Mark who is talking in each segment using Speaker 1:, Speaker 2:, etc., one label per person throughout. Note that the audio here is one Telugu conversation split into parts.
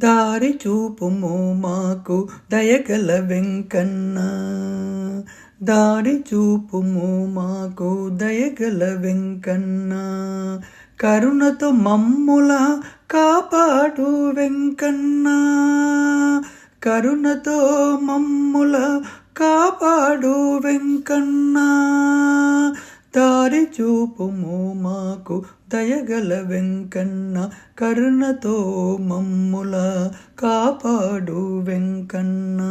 Speaker 1: దారి చూపుము మాకు దయగల వెంకన్న, దారి చూపుము మాకు దయగల వెంకన్న, కరుణతో మమ్ముల కాపాడు వెంకన్న, కరుణతో మమ్ముల కాపాడు వెంకన్న, దారి చూపుము మాకు దయగల వెంకన్న, కరుణతో మమ్ముల కాపాడు వెంకన్న.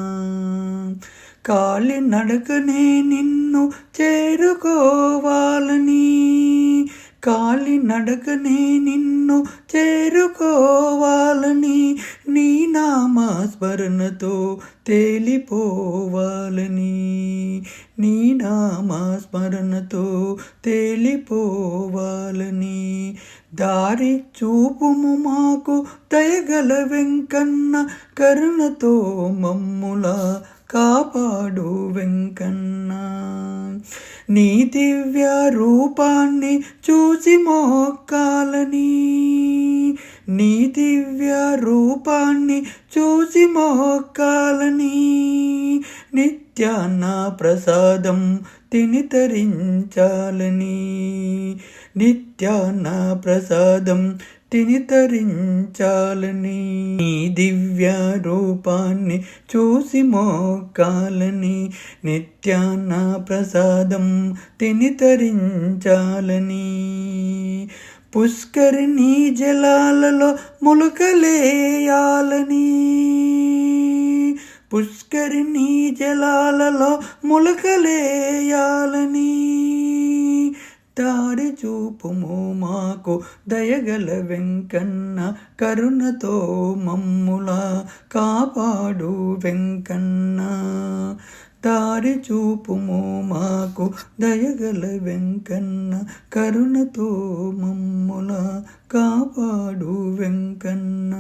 Speaker 1: కాలి నడకనే నిన్ను చేరుకోవాలని, కాలి నడకనే నిన్ను చేరుకోవాలని, నీ నామస్మరణతో తేలిపోవాలని, నీ నామస్మరణతో తేలిపోవాలని, దారి చూపుము మాకు దయగల వెంకన్న, కరుణతో మమ్ముల కాపాడు వెంకన్న. నీ దివ్య రూపాన్ని చూసి మోక్కాలని, నీ దివ్య రూపాన్ని చూసి మోక్కాలని, నిత్యాన్న ప్రసాదం తిని తరించాలని, నిత్యాన్న ప్రసాదం తిని తరించాలని, నీ దివ్య రూపాన్ని చూసి మోక్కాలని, నిత్యాన్న ప్రసాదం తిని తరించాలని, పుష్కరిణి జలాలలో ములకలేయాలని, పుష్కరిణి జలాలలో ములకలేయాలని, దారి చూపుము మాకు దయగల వెంకన్న, కరుణతో మమ్ముల కాపాడు వెంకన్న, దారి చూపుము మాకు దయగల వెంకన్న, కరుణతో మమ్ముల కాపాడు వెంకన్న.